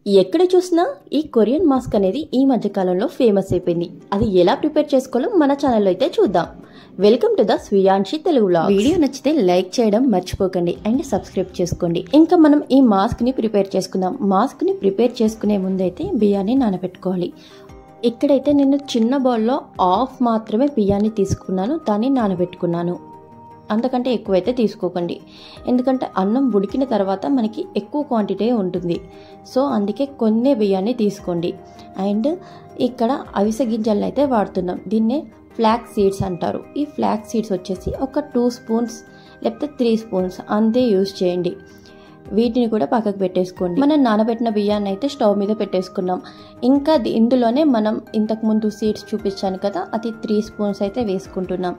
ఎక్కడ చూసినా ఈ కొరియన్ మాస్క్ అనేది ఈ మధ్య కాలంలో ఫేమస్ అయిపోయింది. అది ఎలా ప్రిపేర్ చేసుకోవాలో మన ఛానల్లో అయితే చూద్దాం. Welcome to the Shreyanshi Telugu vlogs. Video నచ్చితే లైక్ చేయడం మర్చిపోకండి అండ్ సబ్స్క్రైబ్ చేసుకోండి. ఇంకా మనం ఈ మాస్క్ ని ప్రిపేర్ చేసుకుందాం. మాస్క్ ని ప్రిపేర్ చేసుకునే ముందైతే బియ్యాన్ని నానబెట్టుకోవాలి. ఇక్కడైతే నేను చిన్న బౌల్లో హాఫ్ మాత్రమే బియ్యాన్ని తీసుకున్నాను, దాన్ని నానబెట్టుకున్నాను. అంతకంటే ఎక్కువైతే తీసుకోకండి, ఎందుకంటే అన్నం ఉడికిన తర్వాత మనకి ఎక్కువ క్వాంటిటీ ఉంటుంది. సో అందుకే కొన్ని బియ్యాన్ని తీసుకోండి. అండ్ ఇక్కడ అవిసె గింజలను అయితే వాడుతున్నాం. దీన్నే ఫ్లాక్స్ సీడ్స్ అంటారు. ఈ ఫ్లాక్స్ సీడ్స్ వచ్చేసి ఒక 2 స్పూన్స్ లేకపోతే 3 స్పూన్స్ అంతే యూజ్ చేయండి. వీటిని కూడా పక్కకు పెట్టేసుకోండి. మనం నానబెట్టిన బియ్యాన్ని అయితే స్టవ్ మీద పెట్టేసుకున్నాం. ఇంకా ఇందులోనే మనం ఇంతకుముందు సీడ్స్ చూపించాను కదా, అది 3 స్పూన్స్ అయితే వేసుకుంటున్నాం.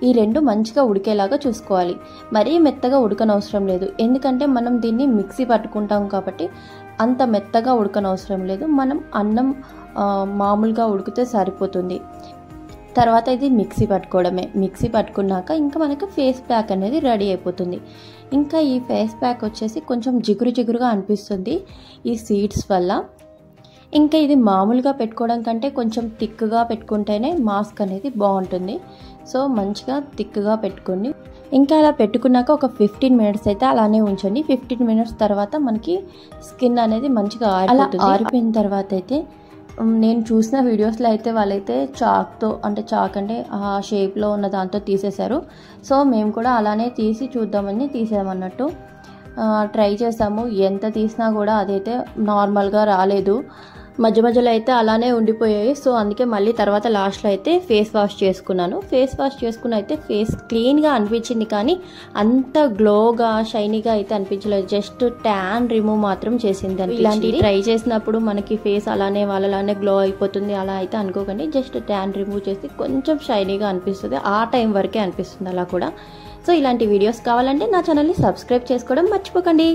ఈ రెండు మంచిగా ఉడికేలాగా చూసుకోవాలి. మరీ మెత్తగా ఉడకనవసరం లేదు, ఎందుకంటే మనం దీన్ని మిక్సీ పట్టుకుంటాం కాబట్టి అంత మెత్తగా ఉడకనవసరం లేదు. మనం అన్నం మామూలుగా ఉడికితే సరిపోతుంది. తర్వాత ఇది మిక్సీ పట్టుకోవడమే. మిక్సీ పట్టుకున్నాక ఇంకా మనకు ఫేస్ ప్యాక్ అనేది రెడీ అయిపోతుంది. ఇంకా ఈ ఫేస్ ప్యాక్ వచ్చేసి కొంచెం జిగురు జిగురుగా అనిపిస్తుంది ఈ సీడ్స్ వల్ల. ఇంకా ఇది మామూలుగా పెట్టుకోవడం కంటే కొంచెం థిక్గా పెట్టుకుంటేనే మాస్క్ అనేది బాగుంటుంది. సో మంచిగా థిక్గా పెట్టుకోండి. ఇంకా అలా పెట్టుకున్నాక ఒక 15 మినిట్స్ అయితే అలానే ఉంచండి. 15 మినిట్స్ తర్వాత మనకి స్కిన్ అనేది మంచిగా ఆరిపోయిన తర్వాత అయితే నేను చూసిన వీడియోస్లో అయితే వాళ్ళైతే చాక్ అంటే ఆ షేప్లో ఉన్న దాంతో తీసేశారు. సో మేము కూడా అలానే తీసి చూద్దామని తీసామన్నట్టు ట్రై చేసాము. ఎంత తీసినా కూడా అదైతే నార్మల్గా రాలేదు. మధ్య మధ్యలో అయితే అలానే ఉండిపోయాయి. సో అందుకే మళ్ళీ తర్వాత లాస్ట్లో అయితే ఫేస్ వాష్ చేసుకున్నాను. ఫేస్ వాష్ చేసుకుని అయితే ఫేస్ క్లీన్గా అనిపించింది, కానీ అంత గ్లోగా షైనీగా అయితే అనిపించలేదు. జస్ట్ ట్యాన్ రిమూవ్ మాత్రం చేసింది. ఇలాంటివి ట్రై చేసినప్పుడు మనకి ఫేస్ అలానే వాళ్ళలానే గ్లో అయిపోతుంది అలా అయితే అనుకోకండి. జస్ట్ ట్యాన్ రిమూవ్ చేసి కొంచెం షైనీగా అనిపిస్తుంది. ఆ టైం వరకే అనిపిస్తుంది అలా కూడా. సో ఇలాంటి వీడియోస్ కావాలంటే నా ఛానల్ని సబ్స్క్రైబ్ చేసుకోవడం మర్చిపోకండి.